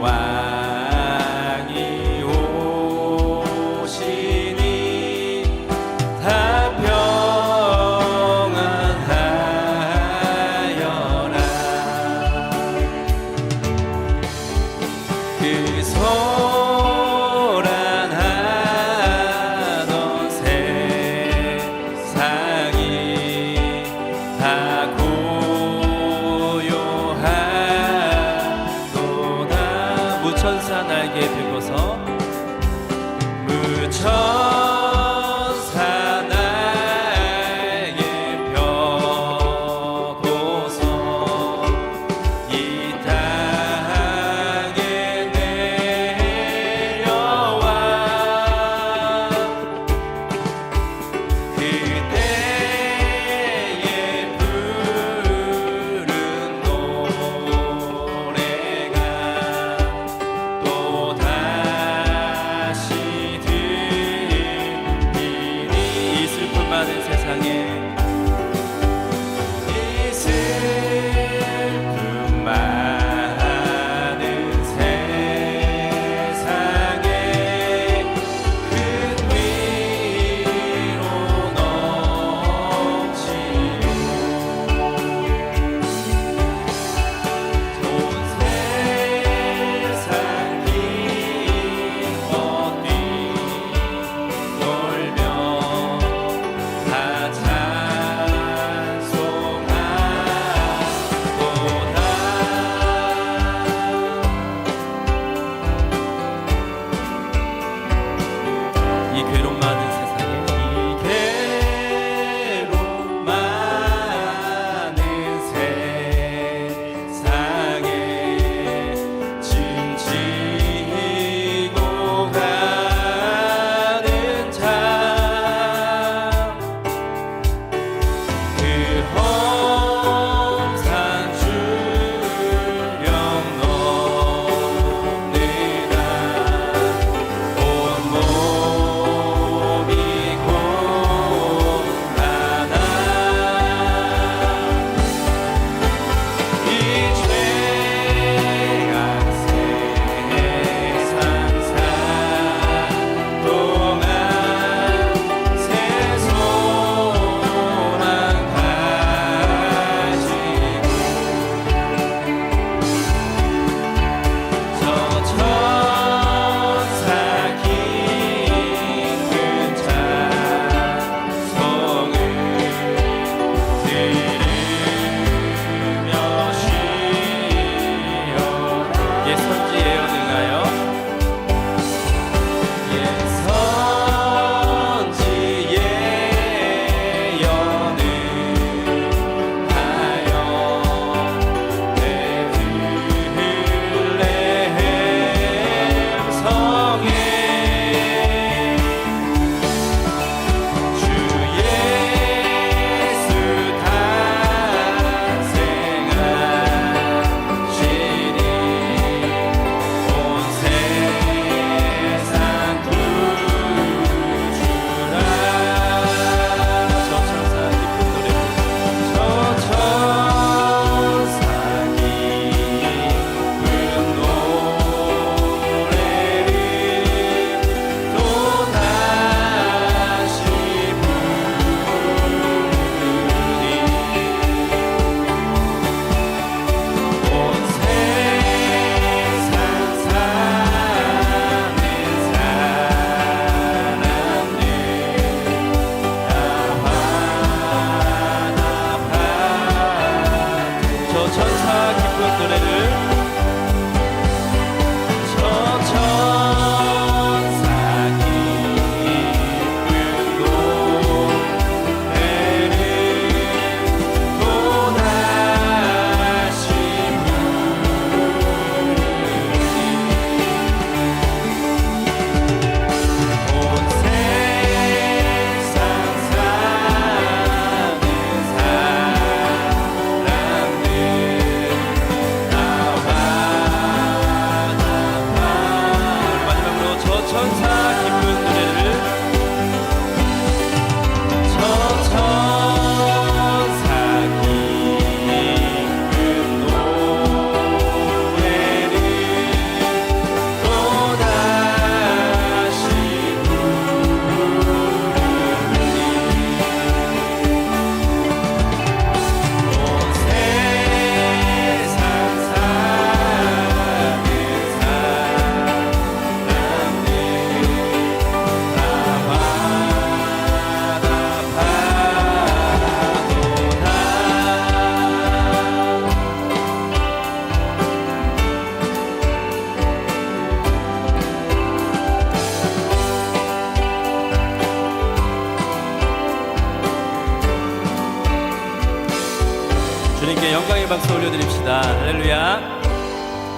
왕이 오시니 다 평안하여라. 그 소란하던 세상이 다 고요하도다. 무천사 날개 펴고서 무천사 날개 펴고서 이 땅에 내려와 그때에 부른 노래가 또 다시 들려와 박수 올려드립시다. 할렐루야.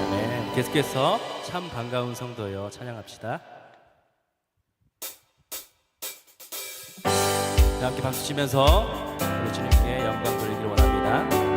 아멘. 계속해서 참 반가운 성도여 찬양합시다. 자, 함께 박수 치면서 우리 주님께 영광 돌리기를 원합니다.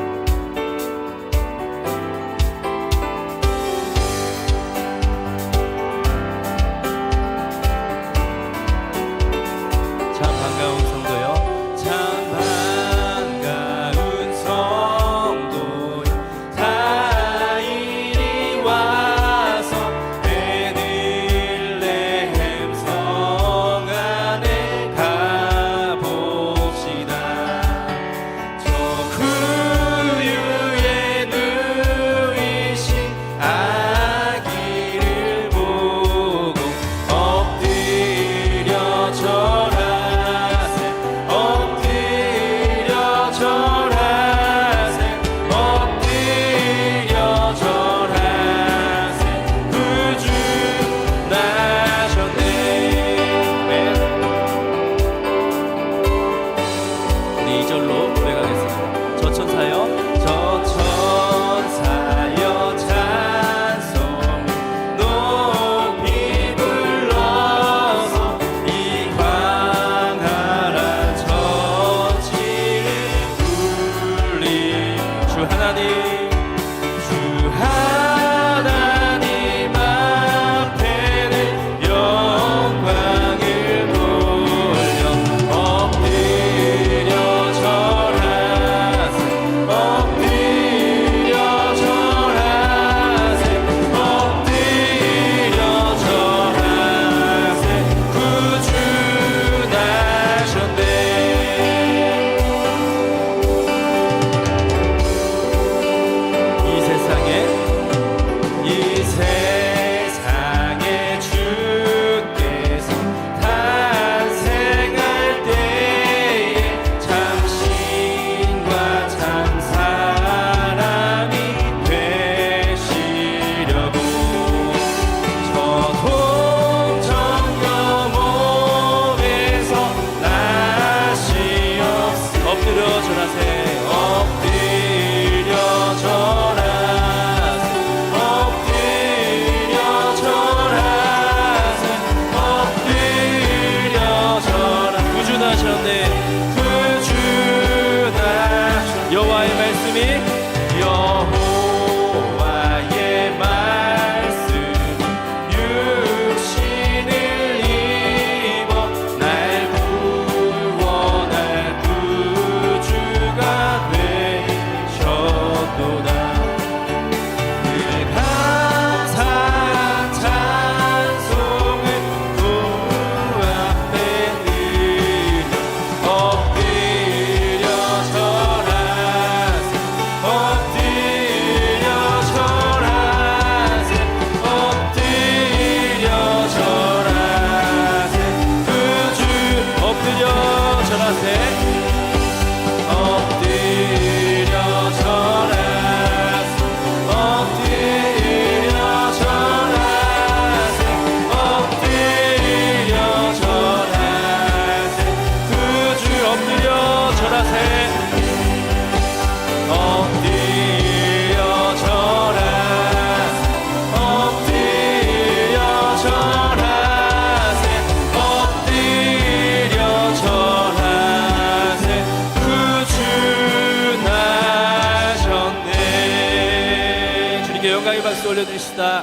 박수 올려드립시다.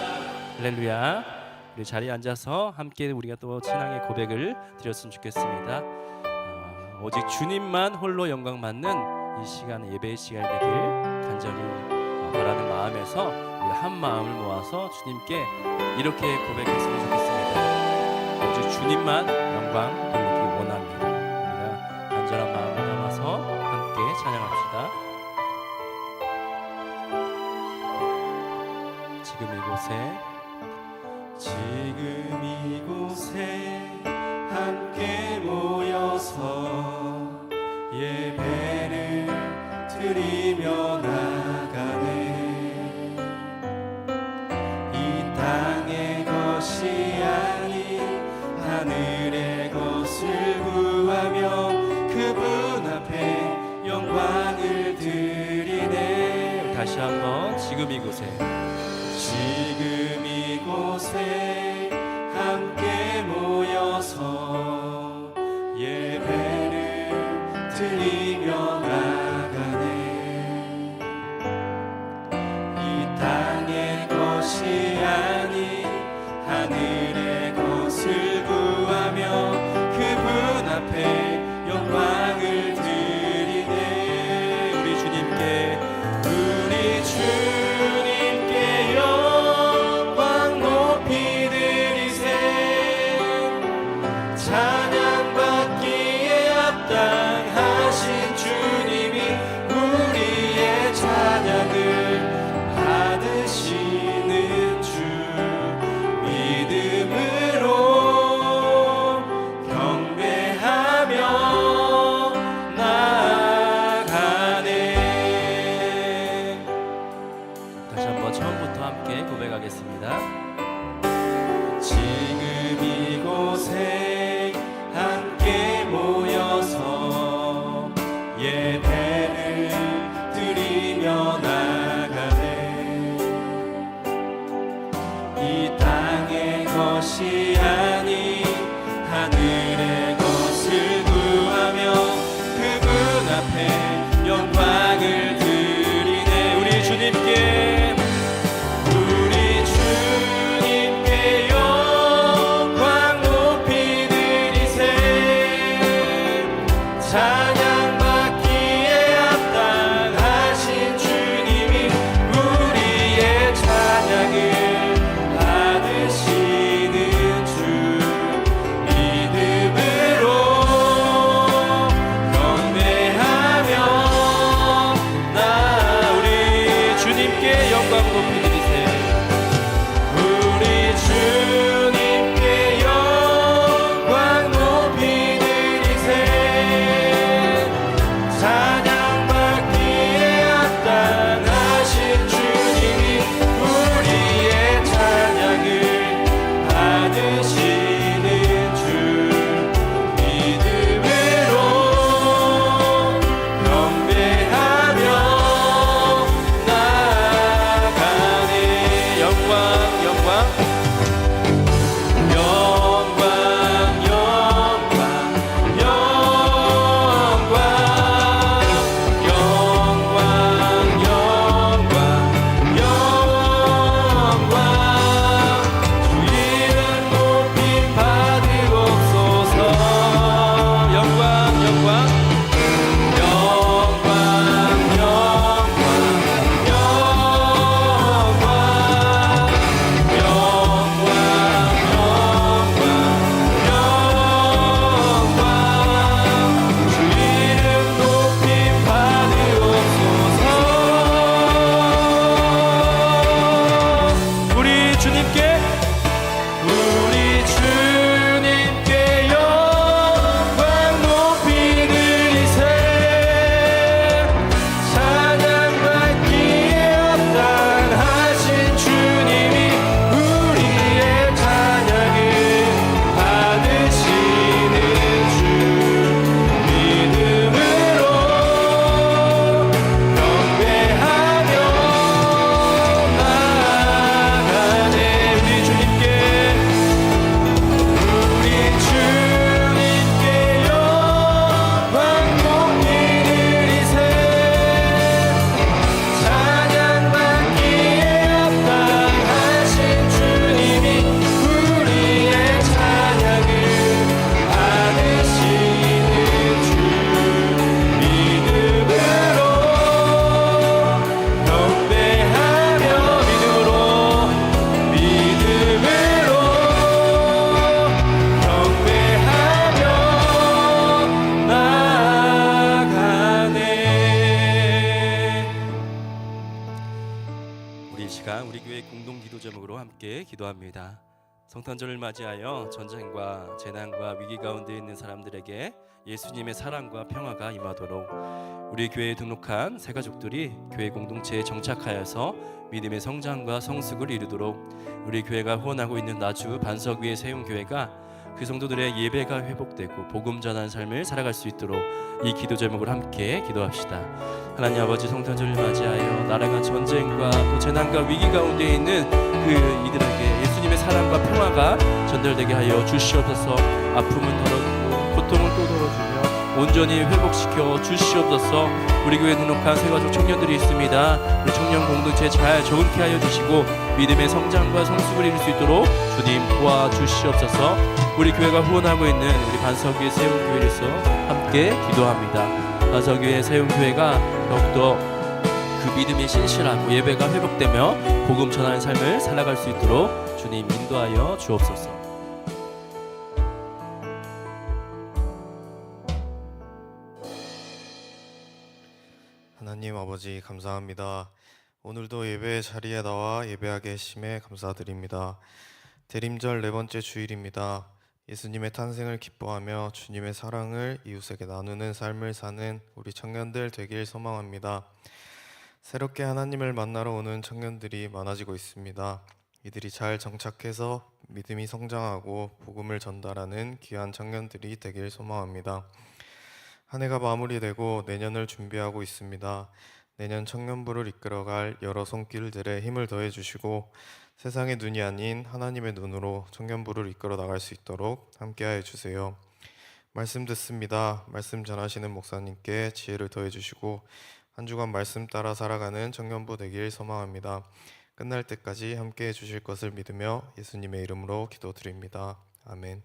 할렐루야. 우리 자리에 앉아서 함께 우리가 또 신앙의 고백을 드렸으면 좋겠습니다. 오직 주님만 홀로 영광 받는 이 시간, 예배의 시간이 되길 간절히 바라는 마음에서 우리 한 마음을 모아서 주님께 이렇게 고백했으면 좋겠습니다. 오직 주님만 영광 돌리기 원합니다. 우리가 간절한 마음을 담아서 함께 찬양합시다. 지금 이곳에 함께 모여서 예배를 드리며 나가네. 이 땅의 것이 아닌 하늘의 것을 구하며 그분 앞에 영광을 드리네. 지금 이곳에 함께 모여서 예배를 드리며 나가네. 이 땅의 것이 아닌 하늘의 것을 구하며 그분 앞에 영광을 드리네. 우리 주님께 영광 높이 드리세. 찬양받기에 합당하신 주님이 우리의 찬양을 받으시는 주. 믿음으로 경배하며 나아가네. 다시 한번 처음부터 함께 고백하겠습니다. 지금 이곳에 함께 모여서 예배를 드리며 나가네. 이 땅의 것이 아닌 하늘의 것을 구하며 그분 앞에 영광을 드리네. 우리 주님께 영광 높이 드리세. 찬양받기에 합당하신 주님이 우리의 찬양을 받으시는 주. 믿음으로 경배하며 우리 주님께 영광 높이 드리세. 주님께 영광 높이 드리세. 찬양받기에 합당하신 주님이 우리의 찬양을 받으시는 주. 믿음으로 경배하며 나아가네. 영광 기도합니다. 성탄절을 맞이하여 전쟁과 재난과 위기 가운데 있는 사람들에게 예수님의 사랑과 평화가 임하도록 우리 교회에 등록한 새 가족들이 교회 공동체에 정착하여서 믿음의 성장과 성숙을 이루도록 우리 교회가 후원하고 있는 나주 반석 위에 세운 교회가 그 성도들의 예배가 회복되고 복음 전하는 삶을 살아갈 수 있도록 이 기도 제목을 함께 기도합시다. 하나님 아버지, 성탄절을 맞이하여 나라가 전쟁과 또 재난과 위기 가운데 있는 그 이들에게 예수님의 사랑과 평화가 전달되게 하여 주시옵소서. 아픔은 덜어주고 고통을 또 덜어주며 온전히 회복시켜 주시옵소서. 우리 교회 등록한 새가족 청년들이 있습니다. 우리 청년 공동체 잘 적응케 하여 주시고 믿음의 성장과 성숙을 이룰 수 있도록 주님 도와주시옵소서. 우리 교회가 후원하고 있는 우리 반석교회 세움교회에서 함께 기도합니다. 반석교회 세움교회가 더욱더 그 믿음이 신실하고 예배가 회복되며 복음 전하는 삶을 살아갈 수 있도록 주님 인도하여 주옵소서. 하나님 아버지, 감사합니다. 오늘도 예배 자리에 나와 예배하게 하심에 감사드립니다. 대림절 네 번째 주일입니다. 예수님의 탄생을 기뻐하며 주님의 사랑을 이웃에게 나누는 삶을 사는 우리 청년들 되길 소망합니다. 새롭게 하나님을 만나러 오는 청년들이 많아지고 있습니다. 이들이 잘 정착해서 믿음이 성장하고 복음을 전달하는 귀한 청년들이 되길 소망합니다. 한 해가 마무리되고 내년을 준비하고 있습니다. 내년 청년부를 이끌어갈 여러 손길들에 힘을 더해주시고 세상의 눈이 아닌 하나님의 눈으로 청년부를 이끌어 나갈 수 있도록 함께하여 주세요. 말씀 듣습니다. 말씀 전하시는 목사님께 지혜를 더해주시고 한 주간 말씀 따라 살아가는 청년부 되길 소망합니다. 끝날 때까지 함께해 주실 것을 믿으며 예수님의 이름으로 기도드립니다. 아멘.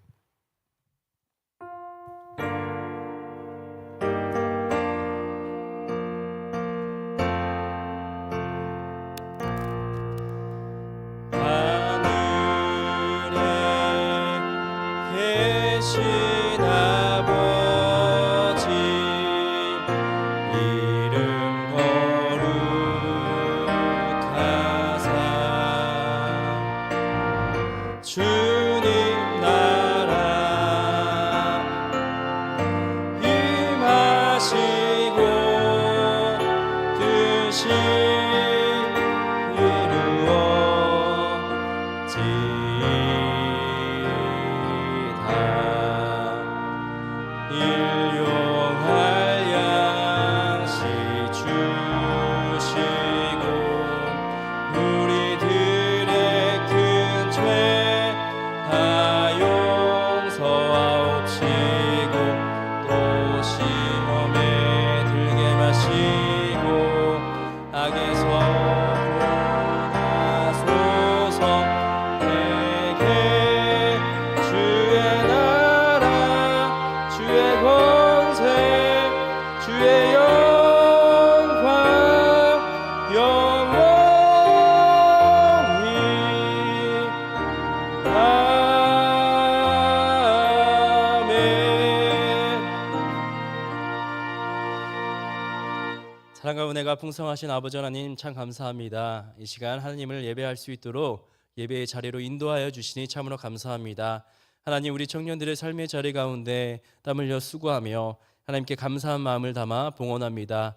사랑과 은혜가 풍성하신 아버지 하나님, 참 감사합니다. 이 시간 하나님을 예배할 수 있도록 예배의 자리로 인도하여 주시니 참으로 감사합니다. 하나님, 우리 청년들의 삶의 자리 가운데 땀 흘려 수고하며 하나님께 감사한 마음을 담아 봉헌합니다.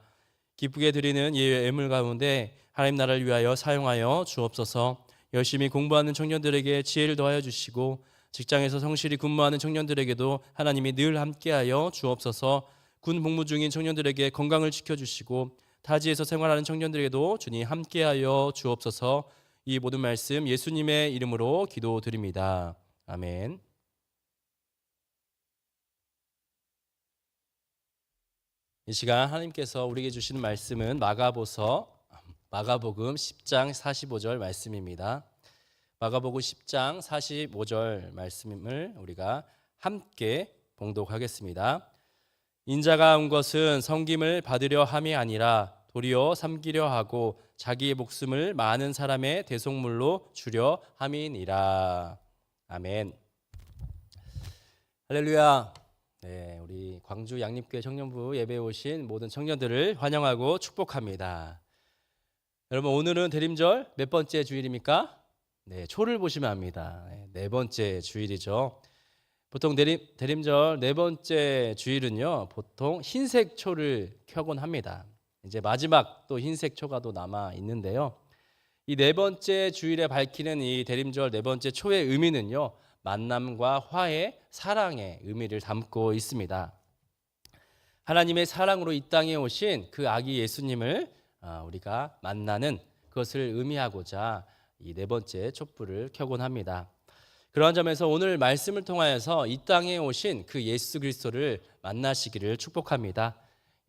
기쁘게 드리는 예외 예물 가운데 하나님 나라를 위하여 사용하여 주옵소서. 열심히 공부하는 청년들에게 지혜를 더하여 주시고 직장에서 성실히 근무하는 청년들에게도 하나님이 늘 함께하여 주옵소서. 군 복무 중인 청년들에게 건강을 지켜주시고 타지에서 생활하는 청년들에게도 주님 함께하여 주옵소서. 이 모든 말씀 예수님의 이름으로 기도드립니다. 아멘. 이 시간 하나님께서 우리에게 주시는 말씀은 마가복음 10장 45절 말씀입니다. 마가복음 10장 45절 말씀을 우리가 함께 봉독하겠습니다. 인자가 온 것은 섬김을 받으려 함이 아니라 도리어 섬기려 하고 자기의 목숨을 많은 사람의 대속물로 주려 함이니라. 아멘. 할렐루야. 네, 우리 광주 양립교회 청년부 예배에 오신 모든 청년들을 환영하고 축복합니다. 여러분, 오늘은 대림절 몇 번째 주일입니까? 네, 초를 보시면 압니다. 네 번째 주일이죠. 보통 대림절 네 번째 주일은요, 보통 흰색 초를 켜곤 합니다. 이제 마지막 또 흰색 초가 또 남아 있는데요. 이 네 번째 주일에 밝히는 이 대림절 네 번째 초의 의미는요, 만남과 화해, 사랑의 의미를 담고 있습니다. 하나님의 사랑으로 이 땅에 오신 그 아기 예수님을 우리가 만나는 그것을 의미하고자 이 네 번째 촛불을 켜곤 합니다. 그러한 점에서 오늘 말씀을 통하여서 이 땅에 오신 그 예수 그리스도를 만나시기를 축복합니다.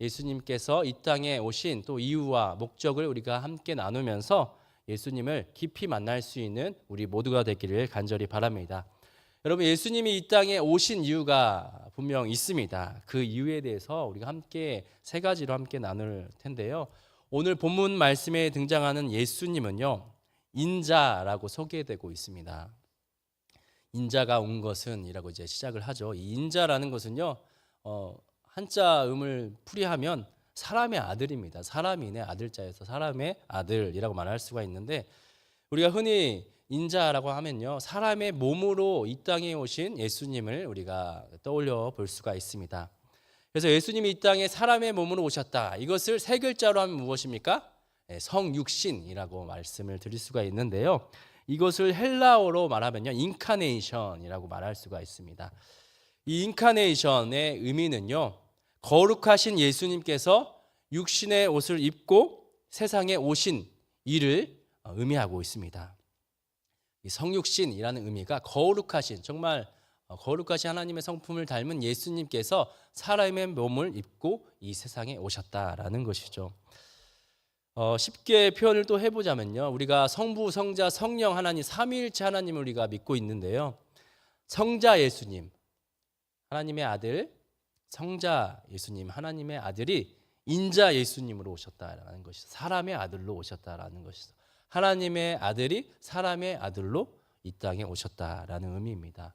예수님께서 이 땅에 오신 또 이유와 목적을 우리가 함께 나누면서 예수님을 깊이 만날 수 있는 우리 모두가 되기를 간절히 바랍니다. 여러분, 예수님이 이 땅에 오신 이유가 분명 있습니다. 그 이유에 대해서 우리가 함께 세 가지로 함께 나눌 텐데요. 오늘 본문 말씀에 등장하는 예수님은요, 인자라고 소개되고 있습니다. 인자가 온 것은 이라고 이제 시작을 하죠. 이 인자라는 것은요, 한자음을 풀이하면 사람의 아들입니다. 사람인의 아들자에서 사람의 아들이라고 말할 수가 있는데, 우리가 흔히 인자라고 하면요, 사람의 몸으로 이 땅에 오신 예수님을 우리가 떠올려 볼 수가 있습니다. 그래서 예수님이 이 땅에 사람의 몸으로 오셨다. 이것을 세 글자로 하면 무엇입니까? 성육신이라고 말씀을 드릴 수가 있는데요. 이것을 헬라어로 말하면요, 인카네이션이라고 말할 수가 있습니다. 이 인카네이션의 의미는요, 거룩하신 예수님께서 육신의 옷을 입고 세상에 오신 이를 의미하고 있습니다. 이 성육신이라는 의미가 거룩하신, 정말 거룩하신 하나님의 성품을 닮은 예수님께서 사람의 몸을 입고 이 세상에 오셨다라는 것이죠. 쉽게 표현을 또 해보자면요, 우리가 성부, 성자, 성령 하나님 삼위일체 하나님을 우리가 믿고 있는데요, 성자 예수님, 하나님의 아들, 성자 예수님, 하나님의 아들이 인자 예수님으로 오셨다라는 것이죠. 사람의 아들로 오셨다라는 것이죠. 하나님의 아들이 사람의 아들로 이 땅에 오셨다라는 의미입니다.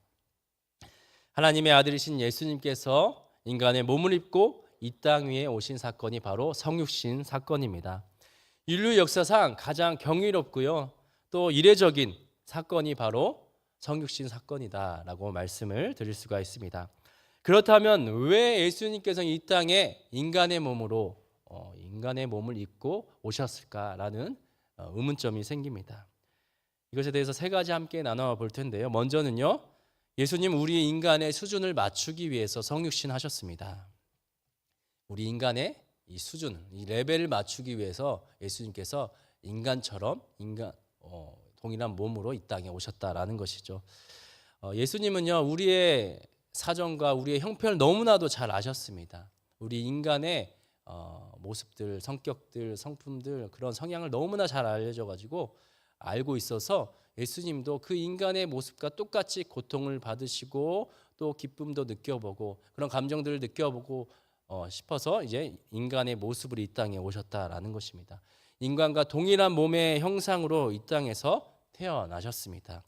하나님의 아들이신 예수님께서 인간의 몸을 입고 이 땅 위에 오신 사건이 바로 성육신 사건입니다. 인류 역사상 가장 경이롭고요, 또 이례적인 사건이 바로 성육신 사건이다라고 말씀을 드릴 수가 있습니다. 그렇다면 왜 예수님께서 이 땅에 인간의 몸으로 인간의 몸을 입고 오셨을까라는 의문점이 생깁니다. 이것에 대해서 세 가지 함께 나눠 볼 텐데요. 먼저는요, 예수님 우리 인간의 수준을 맞추기 위해서 성육신 하셨습니다. 우리 인간의 이 수준, 이 레벨을 맞추기 위해서 예수님께서 인간처럼 동일한 몸으로 이 땅에 오셨다라는 것이죠. 예수님은요, 우리의 사정과 우리의 형편을 너무나도 잘 아셨습니다. 우리 인간의 모습들, 성격들, 성품들, 그런 성향을 너무나 잘 알고 있어서 예수님도 그 인간의 모습과 똑같이 고통을 받으시고 또 기쁨도 느껴보고 그런 감정들을 느껴보고 싶어서 이제 인간의 모습으로 이 땅에 오셨다라는 것입니다. 인간과 동일한 몸의 형상으로 이 땅에서 태어나셨습니다.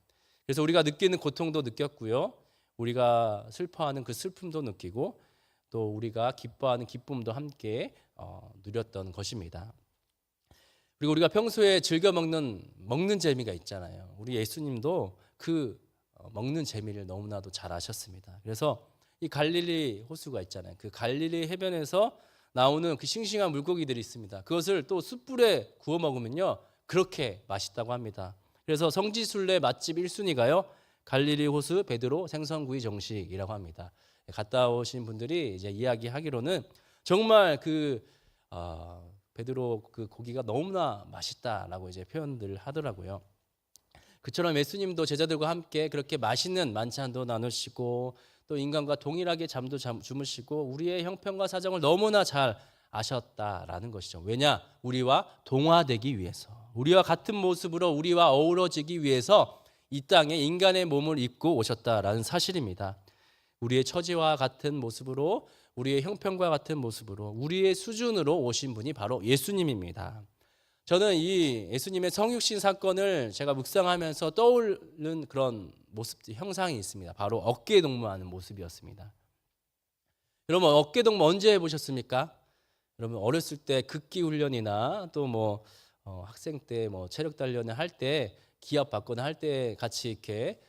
그래서 우리가 느끼는 고통도 느꼈고요, 우리가 슬퍼하는 그 슬픔도 느끼고 또 우리가 기뻐하는 기쁨도 함께 누렸던 것입니다. 그리고 우리가 평소에 즐겨 먹는 재미가 있잖아요. 우리 예수님도 그 먹는 재미를 너무나도 잘 아셨습니다. 그래서 이 갈릴리 호수가 있잖아요. 그 갈릴리 해변에서 나오는 그 싱싱한 물고기들이 있습니다. 그것을 또 숯불에 구워 먹으면요, 그렇게 맛있다고 합니다. 그래서 성지순례 맛집 1순위가요, 갈릴리 호수 베드로 생선구이 정식이라고 합니다. 갔다 오신 분들이 이제 이야기하기로는 정말 그 베드로 그 고기가 너무나 맛있다라고 이제 표현들을 하더라고요. 그처럼 예수님도 제자들과 함께 그렇게 맛있는 만찬도 나누시고 또 인간과 동일하게 잠도 주무시고 우리의 형편과 사정을 너무나 잘 아셨다라는 것이죠. 왜냐? 우리와 동화되기 위해서, 우리와 같은 모습으로 우리와 어우러지기 위해서 이 땅에 인간의 몸을 입고 오셨다라는 사실입니다. 우리의 처지와 같은 모습으로, 우리의 형편과 같은 모습으로, 우리의 수준으로 오신 분이 바로 예수님입니다. 저는 이 예수님의 성육신 사건을 제가 묵상하면서 떠오르는 그런 모습, 형상이 있습니다. 바로 어깨 동무하는 모습이었습니다. 여러분, 어깨 동무 언제 해보셨습니까? 여러분, 어렸을 때 극기 훈련이나 또 뭐 학생 때 뭐 체력 단련을 할 때, 기합 받거나 할 때 같이 이렇게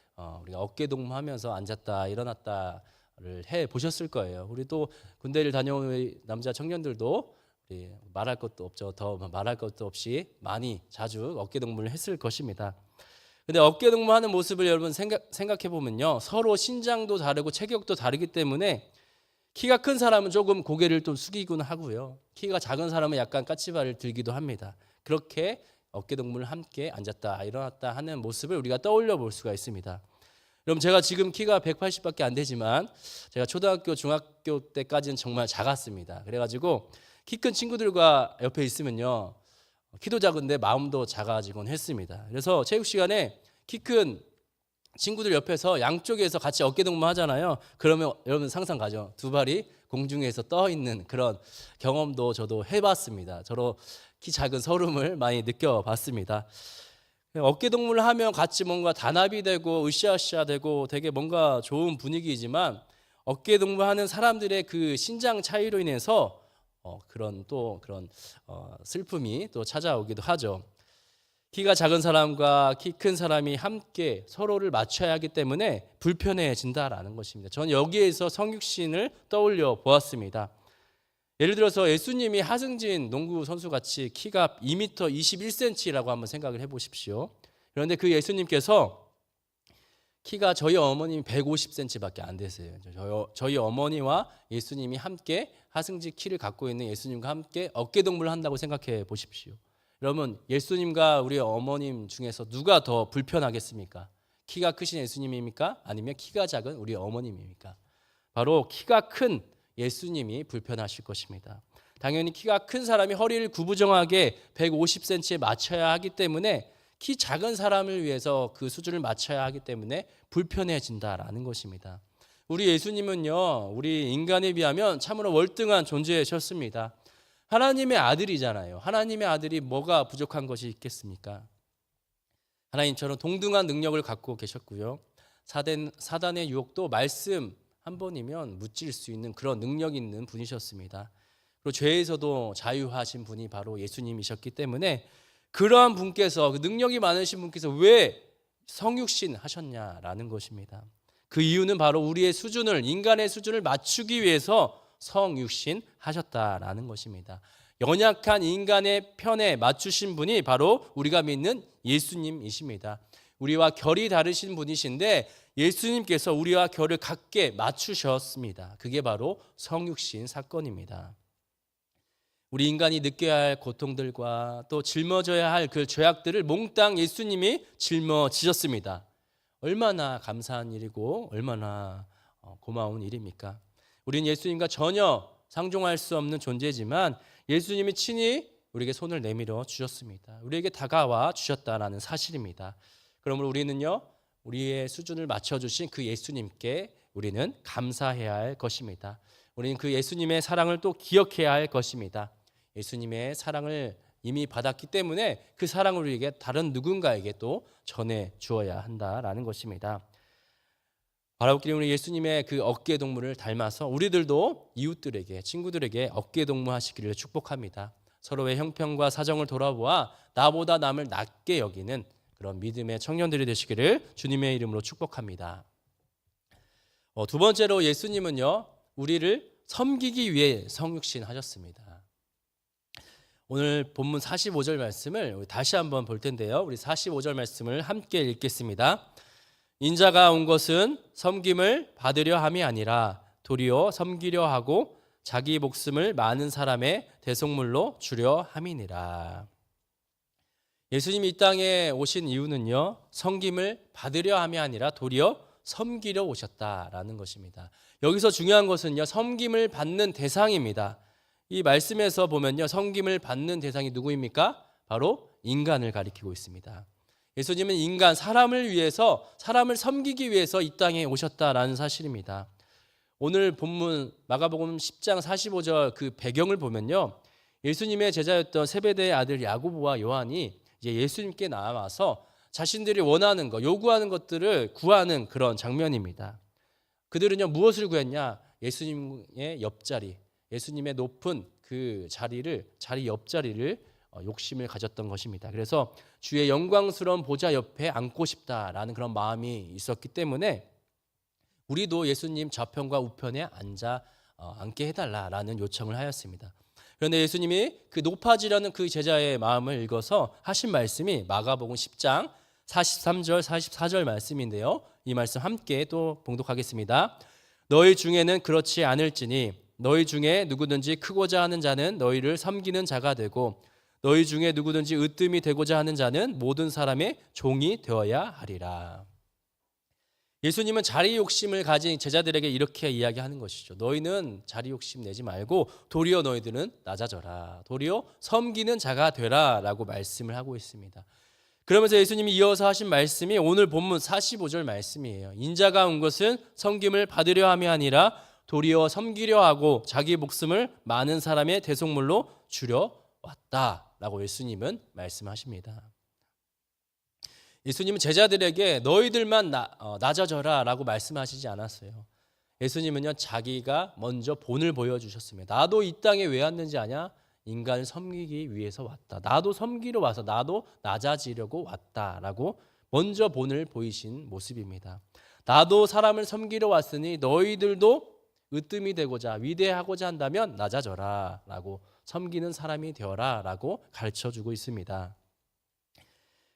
우리가 어깨 동무하면서 앉았다 일어났다를 해 보셨을 거예요. 우리 또 군대를 다녀온 남자 청년들도 우리 말할 것도 없죠. 더 말할 것도 없이 많이 자주 어깨 동무를 했을 것입니다. 근데 어깨 동무하는 모습을 여러분 생각해 보면요, 서로 신장도 다르고 체격도 다르기 때문에 키가 큰 사람은 조금 고개를 좀 숙이곤 하고요, 키가 작은 사람은 약간 까치발을 들기도 합니다. 그렇게 어깨 동무를 함께 앉았다 일어났다 하는 모습을 우리가 떠올려 볼 수가 있습니다. 여러분, 제가 지금 키가 180밖에 안 되지만 제가 초등학교 중학교 때까지는 정말 작았습니다. 그래가지고 키 큰 친구들과 옆에 있으면요, 키도 작은데 마음도 작아지곤 했습니다. 그래서 체육 시간에 키 큰 친구들 옆에서 양쪽에서 같이 어깨 동무 하잖아요. 그러면 여러분 상상 가죠. 두 발이 공중에서 떠 있는 그런 경험도 저도 해봤습니다. 저로 키 작은 서름을 많이 느껴봤습니다. 어깨 동무를 하면 같이 뭔가 단합이 되고 으쌰으쌰 되고 되게 뭔가 좋은 분위기이지만, 어깨 동무하는 사람들의 그 신장 차이로 인해서 그런 슬픔이 또 찾아오기도 하죠. 키가 작은 사람과 키 큰 사람이 함께 서로를 맞춰야 하기 때문에 불편해진다라는 것입니다. 저는 여기에서 성육신을 떠올려 보았습니다. 예를 들어서 예수님이 하승진 농구 선수 같이 키가 2m 21cm라고 한번 생각을 해보십시오. 그런데 그 예수님께서 키가 저희 어머님이 150cm밖에 안 되세요. 저희 어머니와 예수님이 함께 하승진 키를 갖고 있는 예수님과 함께 어깨 동무를 한다고 생각해 보십시오. 여러분, 예수님과 우리 어머님 중에서 누가 더 불편하겠습니까? 키가 크신 예수님입니까? 아니면 키가 작은 우리 어머님입니까? 바로 키가 큰 예수님이 불편하실 것입니다. 당연히 키가 큰 사람이 허리를 구부정하게 150cm에 맞춰야 하기 때문에 키 작은 사람을 위해서 그 수준을 맞춰야 하기 때문에 불편해진다라는 것입니다. 우리 예수님은요, 우리 인간에 비하면 참으로 월등한 존재셨습니다. 하나님의 아들이잖아요. 하나님의 아들이 뭐가 부족한 것이 있겠습니까? 하나님처럼 동등한 능력을 갖고 계셨고요, 사단의 유혹도 말씀 한 번이면 무찔 수 있는 그런 능력 있는 분이셨습니다. 그리고 죄에서도 자유하신 분이 바로 예수님이셨기 때문에 그러한 분께서, 그 능력이 많으신 분께서 왜 성육신 하셨냐라는 것입니다. 그 이유는 바로 우리의 수준을, 인간의 수준을 맞추기 위해서 성육신 하셨다라는 것입니다. 연약한 인간의 편에 맞추신 분이 바로 우리가 믿는 예수님이십니다. 우리와 결이 다르신 분이신데 예수님께서 우리와 결을 같게 맞추셨습니다. 그게 바로 성육신 사건입니다. 우리 인간이 느껴야 할 고통들과 또 짊어져야 할 그 죄악들을 몽땅 예수님이 짊어지셨습니다. 얼마나 감사한 일이고 얼마나 고마운 일입니까? 우리는 예수님과 전혀 상종할 수 없는 존재지만 예수님이 친히 우리에게 손을 내밀어 주셨습니다. 우리에게 다가와 주셨다라는 사실입니다. 그러므로 우리는요, 우리의 수준을 맞춰주신 그 예수님께 우리는 감사해야 할 것입니다. 우리는 그 예수님의 사랑을 또 기억해야 할 것입니다. 예수님의 사랑을 이미 받았기 때문에 그 사랑을 우리에게 다른 누군가에게 또 전해 주어야 한다라는 것입니다. 바라보기를 우리 예수님의 그 어깨 동무를 닮아서 우리들도 이웃들에게, 친구들에게 어깨 동무하시기를 축복합니다. 서로의 형편과 사정을 돌아보아 나보다 남을 낮게 여기는 그런 믿음의 청년들이 되시기를 주님의 이름으로 축복합니다. 두 번째로 예수님은요, 우리를 섬기기 위해 성육신 하셨습니다. 오늘 본문 45절 말씀을 다시 한번 볼 텐데요, 우리 45절 말씀을 함께 읽겠습니다. 인자가 온 것은 섬김을 받으려 함이 아니라 도리어 섬기려 하고 자기 목숨을 많은 사람의 대속물로 주려 함이니라. 예수님이 이 땅에 오신 이유는요, 섬김을 받으려 함이 아니라 도리어 섬기려 오셨다라는 것입니다. 여기서 중요한 것은요, 섬김을 받는 대상입니다. 이 말씀에서 보면요, 섬김을 받는 대상이 누구입니까? 바로 인간을 가리키고 있습니다. 예수님은 인간, 사람을 위해서, 사람을 섬기기 위해서 이 땅에 오셨다라는 사실입니다. 오늘 본문 마가복음 10장 45절 그 배경을 보면요, 예수님의 제자였던 세베대의 아들 야고보와 요한이 이제 예수님께 나와서 자신들이 원하는 것, 요구하는 것들을 구하는 그런 장면입니다. 그들은요, 무엇을 구했냐? 예수님의 옆자리, 예수님의 높은 그 자리 옆자리를 욕심을 가졌던 것입니다. 그래서 주의 영광스러운 보좌 옆에 앉고 싶다라는 그런 마음이 있었기 때문에 우리도 예수님 좌편과 우편에 앉게 해달라라는 요청을 하였습니다. 그런데 예수님이 그 높아지려는 그 제자의 마음을 읽어서 하신 말씀이 마가복음 10장 43절, 44절 말씀인데요. 이 말씀 함께 또 봉독하겠습니다. 너희 중에는 그렇지 않을지니 너희 중에 누구든지 크고자 하는 자는 너희를 섬기는 자가 되고 너희 중에 누구든지 으뜸이 되고자 하는 자는 모든 사람의 종이 되어야 하리라. 예수님은 자리 욕심을 가진 제자들에게 이렇게 이야기하는 것이죠. 너희는 자리 욕심 내지 말고 도리어 너희들은 낮아져라. 도리어 섬기는 자가 되라 라고 말씀을 하고 있습니다. 그러면서 예수님이 이어서 하신 말씀이 오늘 본문 45절 말씀이에요. 인자가 온 것은 섬김을 받으려 함이 아니라 도리어 섬기려 하고 자기 목숨을 많은 사람의 대속물로 주려 왔다라고 예수님은 말씀하십니다. 예수님은 제자들에게 너희들만 낮아져라 라고 말씀하시지 않았어요. 예수님은요 자기가 먼저 본을 보여주셨습니다. 나도 이 땅에 왜 왔는지 아냐? 인간을 섬기기 위해서 왔다. 나도 섬기러 와서 나도 낮아지려고 왔다라고 먼저 본을 보이신 모습입니다. 나도 사람을 섬기러 왔으니 너희들도 으뜸이 되고자 위대하고자 한다면 낮아져라 라고 섬기는 사람이 되어라 라고 가르쳐주고 있습니다.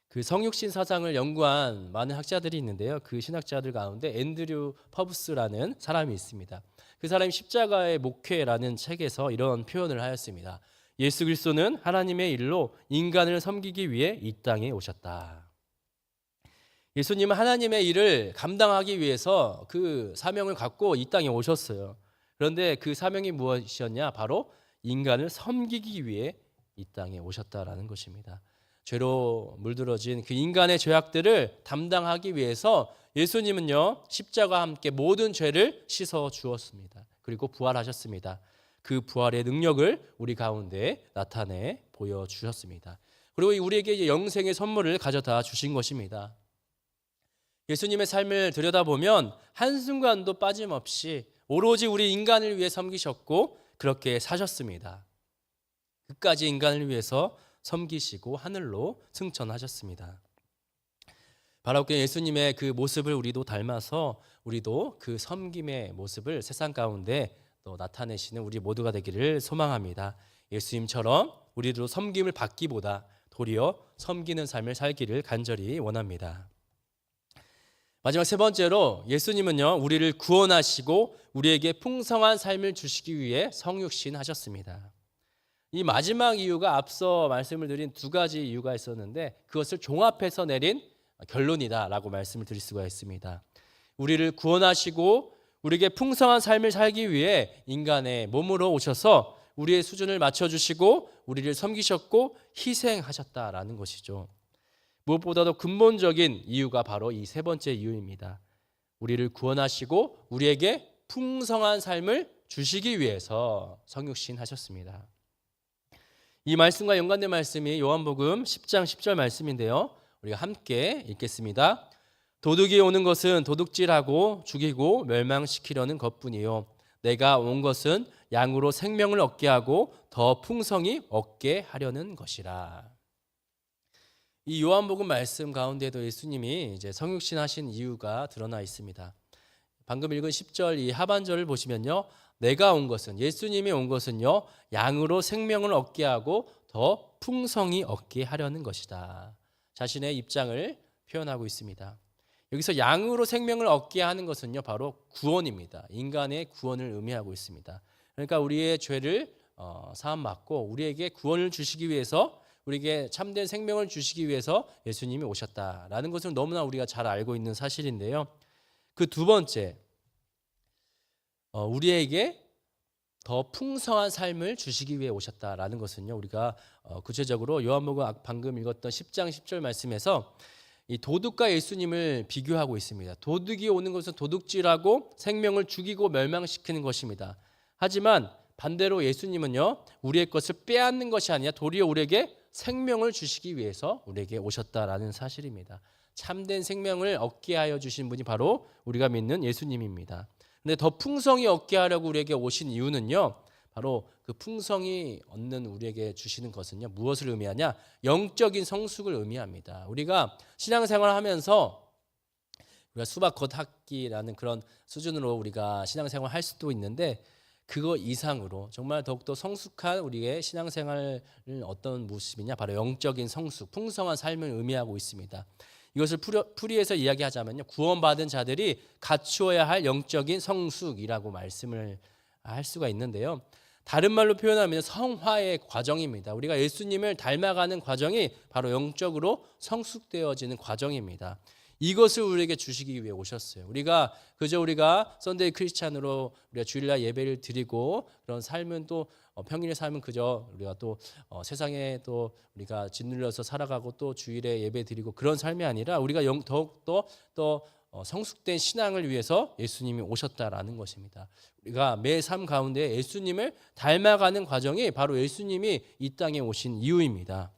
그 성육신 사상을 연구한 많은 학자들이 있는데요. 그 신학자들 가운데 앤드류 퍼브스라는 사람이 있습니다. 그 사람이 십자가의 목회라는 책에서 이런 표현을 하였습니다. 예수 그리스도는 하나님의 일로 인간을 섬기기 위해 이 땅에 오셨다. 예수님은 하나님의 일을 감당하기 위해서 그 사명을 갖고 이 땅에 오셨어요. 그런데 그 사명이 무엇이었냐? 바로 인간을 섬기기 위해 이 땅에 오셨다라는 것입니다. 죄로 물들어진 그 인간의 죄악들을 담당하기 위해서 예수님은요 십자가와 함께 모든 죄를 씻어 주었습니다. 그리고 부활하셨습니다. 그 부활의 능력을 우리 가운데 나타내 보여주셨습니다. 그리고 우리에게 영생의 선물을 가져다 주신 것입니다. 예수님의 삶을 들여다보면 한순간도 빠짐없이 오로지 우리 인간을 위해 섬기셨고 그렇게 사셨습니다. 끝까지 인간을 위해서 섬기시고 하늘로 승천하셨습니다. 바로 그 예수님의 그 모습을 우리도 닮아서 우리도 그 섬김의 모습을 세상 가운데 또 나타내시는 우리 모두가 되기를 소망합니다. 예수님처럼 우리도 섬김을 받기보다 도리어 섬기는 삶을 살기를 간절히 원합니다. 마지막 세 번째로 예수님은요 우리를 구원하시고 우리에게 풍성한 삶을 주시기 위해 성육신하셨습니다. 이 마지막 이유가 앞서 말씀을 드린 두 가지 이유가 있었는데 그것을 종합해서 내린 결론이다라고 말씀을 드릴 수가 있습니다. 우리를 구원하시고 우리에게 풍성한 삶을 살기 위해 인간의 몸으로 오셔서 우리의 수준을 맞춰주시고 우리를 섬기셨고 희생하셨다라는 것이죠. 무엇보다도 근본적인 이유가 바로 이 세 번째 이유입니다. 우리를 구원하시고 우리에게 풍성한 삶을 주시기 위해서 성육신하셨습니다. 이 말씀과 연관된 말씀이 요한복음 10장 10절 말씀인데요. 우리가 함께 읽겠습니다. 도둑이 오는 것은 도둑질하고 죽이고 멸망시키려는 것뿐이요 내가 온 것은 양으로 생명을 얻게 하고 더 풍성히 얻게 하려는 것이라. 이 요한복음 말씀 가운데도 예수님이 이제 성육신하신 이유가 드러나 있습니다. 방금 읽은 10절 이 하반절을 보시면요. 내가 온 것은 예수님이 온 것은요. 양으로 생명을 얻게 하고 더 풍성히 얻게 하려는 것이다. 자신의 입장을 표현하고 있습니다. 여기서 양으로 생명을 얻게 하는 것은요. 바로 구원입니다. 인간의 구원을 의미하고 있습니다. 그러니까 우리의 죄를 사함 받고 우리에게 구원을 주시기 위해서 우리에게 참된 생명을 주시기 위해서 예수님이 오셨다라는 것을 너무나 우리가 잘 알고 있는 사실인데요. 그 두 번째, 우리에게 더 풍성한 삶을 주시기 위해 오셨다라는 것은요. 우리가 구체적으로 요한복음 방금 읽었던 10장 10절 말씀에서 이 도둑과 예수님을 비교하고 있습니다. 도둑이 오는 것은 도둑질하고 생명을 죽이고 멸망시키는 것입니다. 하지만 반대로 예수님은요. 우리의 것을 빼앗는 것이 아니라 도리어 우리에게 생명을 주시기 위해서 우리에게 오셨다라는 사실입니다. 참된 생명을 얻게 하여 주신 분이 바로 우리가 믿는 예수님입니다. 근데 더 풍성히 얻게 하려고 우리에게 오신 이유는요. 바로 그 풍성히 얻는 우리에게 주시는 것은요. 무엇을 의미하냐? 영적인 성숙을 의미합니다. 우리가 신앙생활을 하면서 우리가 수박 겉핥기라는 그런 수준으로 우리가 신앙생활을 할 수도 있는데 그거 이상으로 정말 더욱더 성숙한 우리의 신앙생활은 어떤 모습이냐? 바로 영적인 성숙, 풍성한 삶을 의미하고 있습니다. 이것을 풀이해서 이야기하자면요, 구원받은 자들이 갖추어야 할 영적인 성숙이라고 말씀을 할 수가 있는데요, 다른 말로 표현하면 성화의 과정입니다. 우리가 예수님을 닮아가는 과정이 바로 영적으로 성숙되어지는 과정입니다. 이것을 우리에게 주시기 위해 오셨어요. 우리가 썬데이 크리스찬으로 우리가 주일날 예배를 드리고 그런 삶은 또 평일의 삶은 그저 우리가 또 세상에 또 우리가 짓눌려서 살아가고 또 주일에 예배 드리고 그런 삶이 아니라 우리가 더욱더 성숙된 신앙을 위해서 예수님이 오셨다라는 것입니다. 우리가 매 삶 가운데 예수님을 닮아가는 과정이 바로 예수님이 이 땅에 오신 이유입니다.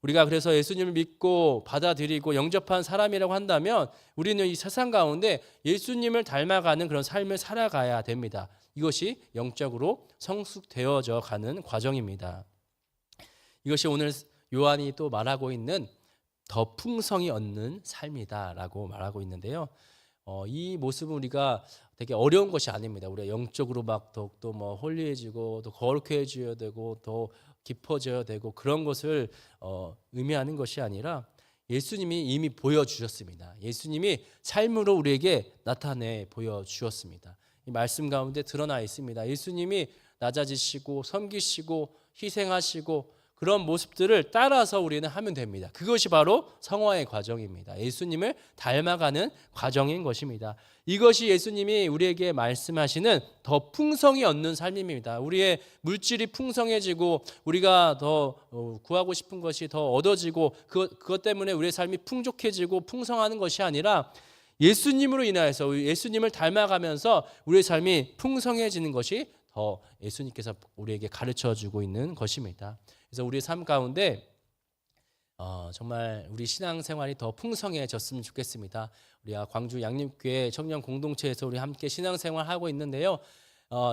우리가 그래서 예수님을 믿고 받아들이고 영접한 사람이라고 한다면 우리는 이 세상 가운데 예수님을 닮아가는 그런 삶을 살아가야 됩니다. 이것이 영적으로 성숙되어져 가는 과정입니다. 이것이 오늘 요한이 또 말하고 있는 더 풍성히 얻는 삶이다라고 말하고 있는데요. 이 모습은 우리가 되게 어려운 것이 아닙니다. 우리가 영적으로 막 더욱더 홀리해지고 또 거룩해져야 되고 더 깊어져야 되고 그런 것을 의미하는 것이 아니라 예수님이 이미 보여주셨습니다. 예수님이 삶으로 우리에게 나타내 보여주었습니다. 이 말씀 가운데 드러나 있습니다. 예수님이 낮아지시고 섬기시고 희생하시고 그런 모습들을 따라서 우리는 하면 됩니다. 그것이 바로 성화의 과정입니다. 예수님을 닮아가는 과정인 것입니다. 이것이 예수님이 우리에게 말씀하시는 더 풍성히 얻는 삶입니다. 우리의 물질이 풍성해지고 우리가 더 구하고 싶은 것이 더 얻어지고 그것 때문에 우리의 삶이 풍족해지고 풍성하는 것이 아니라 예수님으로 인하여서 예수님을 닮아가면서 우리의 삶이 풍성해지는 것이 더 예수님께서 우리에게 가르쳐주고 있는 것입니다. 그래서 우리의 삶 가운데 정말 우리 신앙생활이 더 풍성해졌으면 좋겠습니다. 우리가 광주 양림교회 청년 공동체에서 우리 함께 신앙생활하고 있는데요,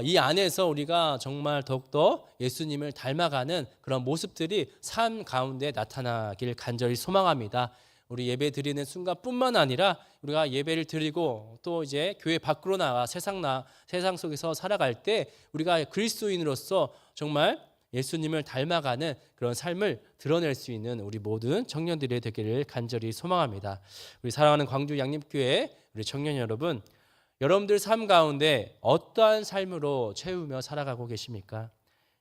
이 안에서 우리가 정말 더욱더 예수님을 닮아가는 그런 모습들이 삶 가운데 나타나길 간절히 소망합니다. 우리 예배 드리는 순간뿐만 아니라 우리가 예배를 드리고 또 이제 교회 밖으로 나가 세상 속에서 살아갈 때 우리가 그리스도인으로서 정말 예수님을 닮아가는 그런 삶을 드러낼 수 있는 우리 모든 청년들이 되기를 간절히 소망합니다. 우리 사랑하는 광주 양림교회 우리 청년 여러분, 여러분들 삶 가운데 어떠한 삶으로 채우며 살아가고 계십니까?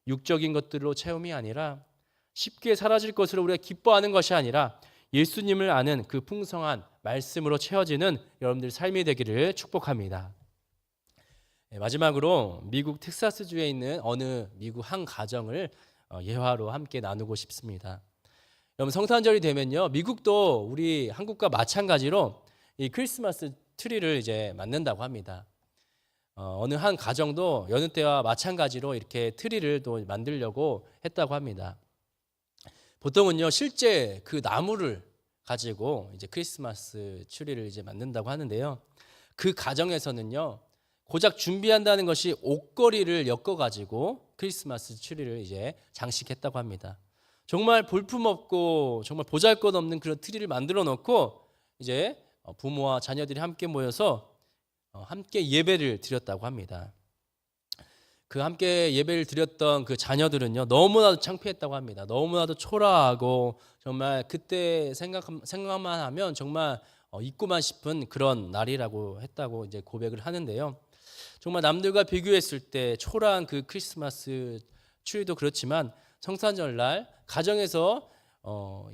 육적인 것들로 채움이 아니라 쉽게 사라질 것으로 우리가 기뻐하는 것이 아니라 예수님을 아는 그 풍성한 말씀으로 채워지는 여러분들 삶이 되기를 축복합니다. 마지막으로 미국 텍사스주에 있는 어느 미국 한 가정을 예화로 함께 나누고 싶습니다. 여러분, 성탄절이 되면요, 미국도 우리 한국과 마찬가지로 이 크리스마스 트리를 이제 만든다고 합니다. 어느 한 가정도 여느 때와 마찬가지로 이렇게 트리를 또 만들려고 했다고 합니다. 보통은요, 실제 그 나무를 가지고 이제 크리스마스 트리를 이제 만든다고 하는데요, 그 가정에서는요, 고작 준비한다는 것이 옷걸이를 엮어가지고 크리스마스 트리를 이제 장식했다고 합니다. 정말 볼품없고 정말 보잘것없는 그런 트리를 만들어 놓고 이제 부모와 자녀들이 함께 모여서 함께 예배를 드렸다고 합니다. 그 함께 예배를 드렸던 그 자녀들은요, 너무나도 창피했다고 합니다. 너무나도 초라하고 정말 그때 생각만 하면 정말 잊고만 싶은 그런 날이라고 했다고 이제 고백을 하는데요. 정말 남들과 비교했을 때 초라한 그 크리스마스 추위도 그렇지만 성탄절 날 가정에서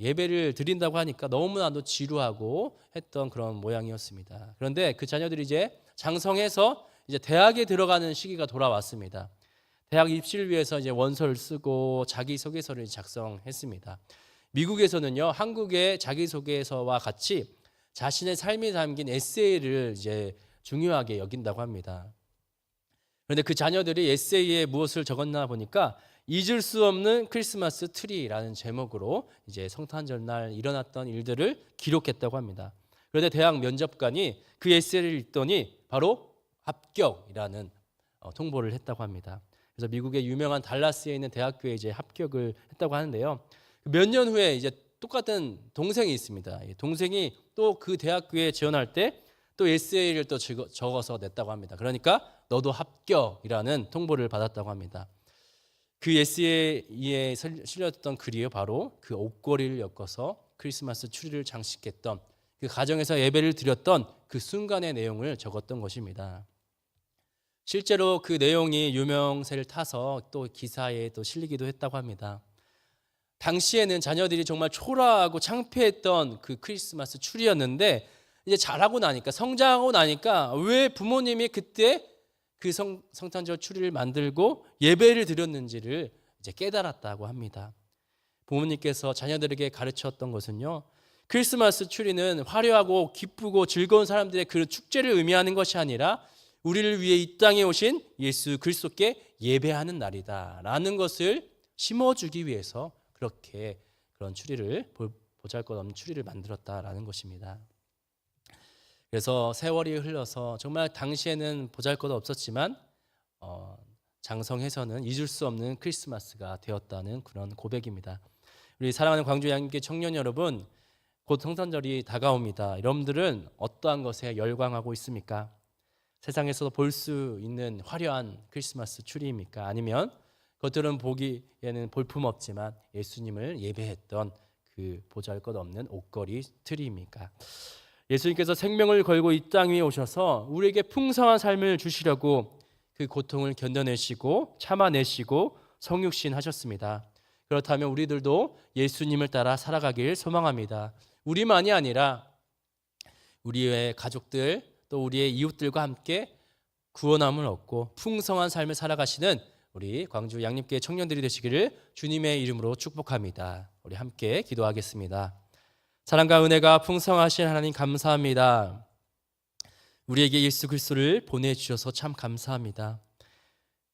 예배를 드린다고 하니까 너무나도 지루하고 했던 그런 모양이었습니다. 그런데 그 자녀들이 이제 장성해서 이제 대학에 들어가는 시기가 돌아왔습니다. 대학 입시를 위해서 이제 원서를 쓰고 자기소개서를 작성했습니다. 미국에서는요, 한국의 자기소개서와 같이 자신의 삶이 담긴 에세이를 이제 중요하게 여긴다고 합니다. 그런데 그 자녀들이 에세이에 무엇을 적었나 보니까 잊을 수 없는 크리스마스 트리라는 제목으로 이제 성탄절 날 일어났던 일들을 기록했다고 합니다. 그런데 대학 면접관이 그 에세이를 읽더니 바로 합격이라는 통보를 했다고 합니다. 그래서 미국의 유명한 달라스에 있는 대학교에 이제 합격을 했다고 하는데요. 몇 년 후에 이제 똑같은 동생이 있습니다. 동생이 또 그 대학교에 지원할 때 또 에세이를 또 적어서 냈다고 합니다. 그러니까 너도 합격이라는 통보를 받았다고 합니다. 그 에세이에 실렸던 글이에요. 바로 그 옷걸이를 엮어서 크리스마스 트리를 장식했던 그 가정에서 예배를 드렸던 그 순간의 내용을 적었던 것입니다. 실제로 그 내용이 유명세를 타서 또 기사에 또 실리기도 했다고 합니다. 당시에는 자녀들이 정말 초라하고 창피했던 그 크리스마스 추리였는데 이제 자라고 나니까, 성장하고 나니까 왜 부모님이 그때 그 성탄절 추리를 만들고 예배를 드렸는지를 이제 깨달았다고 합니다. 부모님께서 자녀들에게 가르쳤던 것은요, 크리스마스 추리는 화려하고 기쁘고 즐거운 사람들의 그 축제를 의미하는 것이 아니라 우리를 위해 이 땅에 오신 예수 그리스도께 예배하는 날이다라는 것을 심어주기 위해서 그렇게 그런 추리를, 보잘것없는 추리를 만들었다라는 것입니다. 그래서 세월이 흘러서 정말 당시에는 보잘것없었지만 장성해서는 잊을 수 없는 크리스마스가 되었다는 그런 고백입니다. 우리 사랑하는 광주 양육계 청년 여러분, 곧 성탄절이 다가옵니다. 여러분들은 어떠한 것에 열광하고 있습니까? 세상에서도 볼 수 있는 화려한 크리스마스 추리입니까? 아니면 그것들은 보기에는 볼품없지만 예수님을 예배했던 그 보잘것없는 옷걸이 트리입니까? 예수님께서 생명을 걸고 이 땅 위에 오셔서 우리에게 풍성한 삶을 주시려고 그 고통을 견뎌내시고 참아내시고 성육신 하셨습니다. 그렇다면 우리들도 예수님을 따라 살아가길 소망합니다. 우리만이 아니라 우리의 가족들 또 우리의 이웃들과 함께 구원함을 얻고 풍성한 삶을 살아가시는 우리 광주 양립교회 청년들이 되시기를 주님의 이름으로 축복합니다. 우리 함께 기도하겠습니다. 사랑과 은혜가 풍성하신 하나님 감사합니다. 우리에게 예수 그리스도를 보내주셔서 참 감사합니다.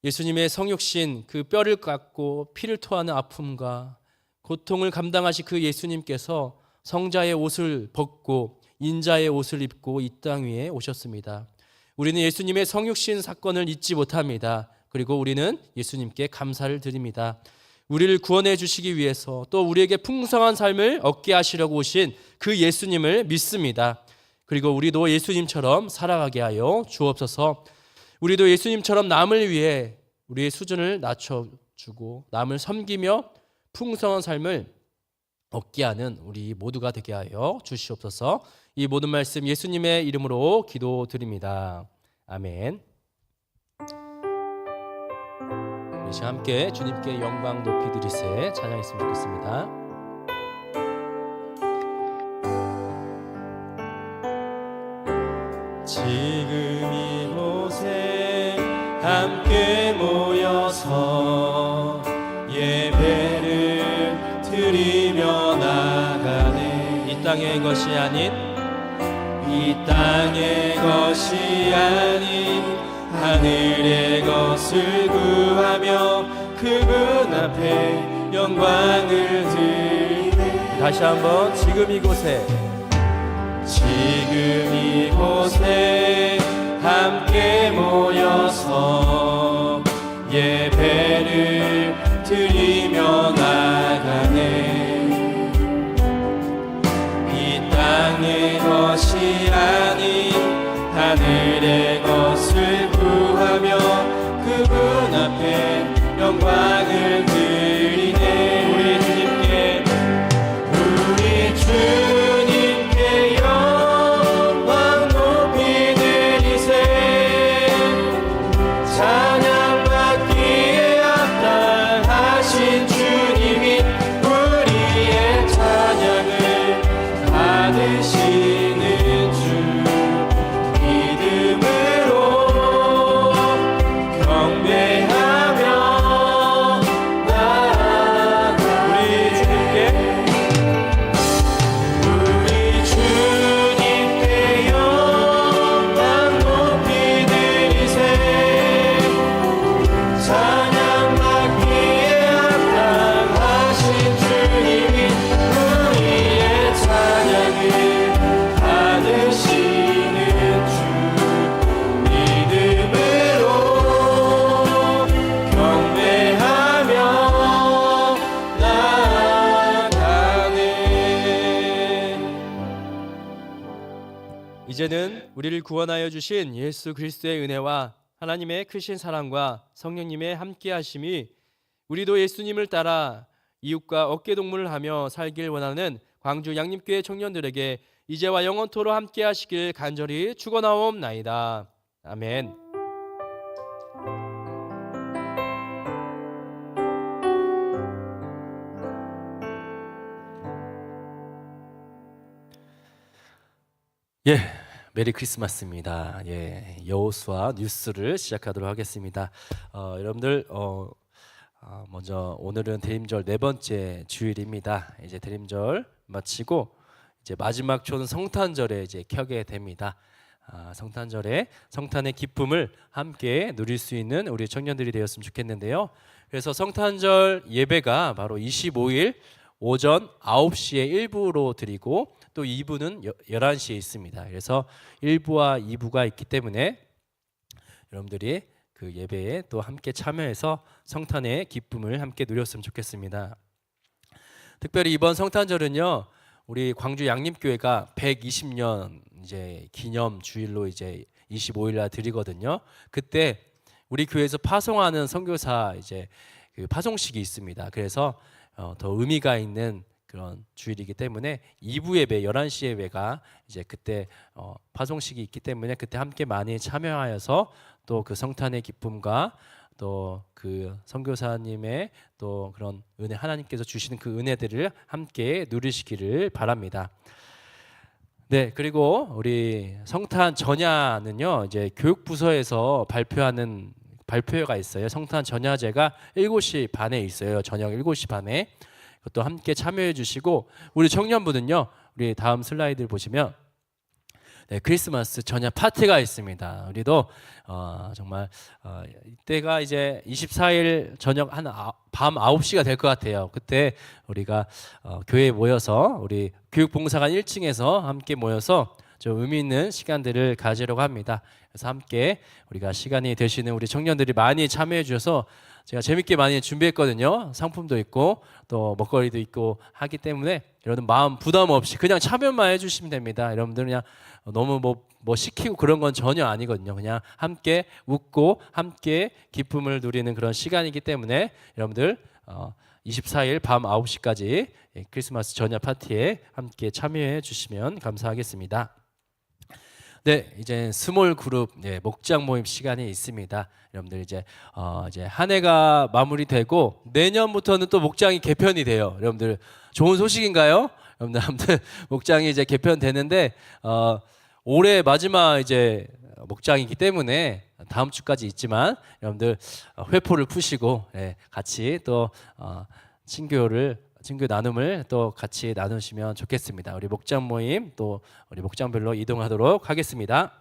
예수님의 성육신, 그 뼈를 깎고 피를 토하는 아픔과 고통을 감당하신 그 예수님께서 성자의 옷을 벗고 인자의 옷을 입고 이 땅 위에 오셨습니다. 우리는 예수님의 성육신 사건을 잊지 못합니다. 그리고 우리는 예수님께 감사를 드립니다. 우리를 구원해 주시기 위해서 또 우리에게 풍성한 삶을 얻게 하시려고 오신 그 예수님을 믿습니다. 그리고 우리도 예수님처럼 살아가게 하여 주옵소서. 우리도 예수님처럼 남을 위해 우리의 수준을 낮춰주고 남을 섬기며 풍성한 삶을 얻게 하는 우리 모두가 되게 하여 주시옵소서. 이 모든 말씀 예수님의 이름으로 기도드립니다. 아멘. 우리 시간 함께 주님께 영광 높이 드리세 찬양했으면 좋겠습니다. 지금 이곳에 함께 모여서 예배를 드리며 나가네. 이 땅의 것이 아닌 이 땅의 것이 아닌 하늘의 것을 구하며 그분 앞에 영광을 드리네. 다시 한번 지금 이곳에 지금 이곳에 함께 모여서 예배를 드리며 나가네. 이 땅의 것이 아닌 하늘의 것을 구하며 그분 앞에 영광을 드리네. 우리 주님께 영광 높이 드리세. 찬양받기에 합당하신 주님이 우리의 찬양을 받으시는 주 믿음으로 경배하며 나아가. 우리 주님께 영광 높이 드리세. 찬양받기에 합당하신 주님이 우리의 찬양을 받으시는 주 믿음으로 경배하며 나아가네. 이제는 우리를 구원하여 주신 예수 그리스도의 은혜와 하나님의 크신 사랑과 성령님의 함께하심이 우리도 예수님을 따라 이웃과 어깨동무를 하며 살길 원하는 광주 양립교회 청년들에게 이제와 영원토로 함께 하시길 간절히 축원하옵나이다. 아멘. 예, 메리 크리스마스입니다. 예, 여호수아 뉴스를 시작하도록 하겠습니다. 여러분들 먼저 오늘은 대림절 네 번째 주일입니다. 이제 대림절 마치고 이제 마지막 초는 성탄절에 이제 켜게 됩니다. 성탄절에 성탄의 기쁨을 함께 누릴 수 있는 우리 청년들이 되었으면 좋겠는데요. 그래서 성탄절 예배가 바로 25일 오전 9시에 1부로 드리고 또 2부는 11시에 있습니다. 그래서 1부와 2부가 있기 때문에 여러분들이 그 예배에 또 함께 참여해서 성탄의 기쁨을 함께 누렸으면 좋겠습니다. 특별히 이번 성탄절은요, 우리 광주 양림교회가 120년 이제 기념 주일로 이제 25일 날 드리거든요. 그때 우리 교회에서 파송하는 선교사 이제 그 파송식이 있습니다. 그래서 더 의미가 있는 그런 주일이기 때문에 2부 예배 11시 예배가 이제 그때 파송식이 있기 때문에 그때 함께 많이 참여하여서 또 그 성탄의 기쁨과 또 그 선교사님의 또 그런 은혜, 하나님께서 주시는 그 은혜들을 함께 누리시기를 바랍니다. 네, 그리고 우리 성탄 전야는요, 이제 교육부서에서 발표하는 발표회가 있어요. 성탄 전야제가 7시 반에 있어요. 저녁 7시 반에. 그것도 함께 참여해 주시고, 우리 청년부는요, 우리 다음 슬라이드를 보시면 네, 크리스마스 전야 파티가 있습니다. 우리도 정말 이때가 이제 24일 저녁 밤 9시가 될 것 같아요. 그때 우리가 교회에 모여서 우리 교육봉사관 1층에서 함께 모여서 좀 의미 있는 시간들을 가지려고 합니다. 그래서 함께 우리가 시간이 되시는 우리 청년들이 많이 참여해 주셔서 제가 재밌게 많이 준비했거든요. 상품도 있고 또 먹거리도 있고 하기 때문에 여러분 마음 부담 없이 그냥 참여만 해주시면 됩니다. 여러분들 그냥 너무 뭐 시키고 그런 건 전혀 아니거든요. 그냥 함께 웃고 함께 기쁨을 누리는 그런 시간이기 때문에 여러분들 24일 밤 9시까지 크리스마스 전야 파티에 함께 참여해 주시면 감사하겠습니다. 네, 이제 스몰 그룹 목장 모임 시간이 있습니다. 여러분들 이제 한 해가 마무리되고 내년부터는 또 목장이 개편이 돼요. 여러분들 좋은 소식인가요? 여러분들 아무튼 목장이 이제 개편되는데 올해 마지막 이제 목장이기 때문에 다음 주까지 있지만 여러분들 회포를 푸시고 같이 또 친교 나눔을 또 같이 나누시면 좋겠습니다. 우리 목장 모임 또 우리 목장별로 이동하도록 하겠습니다.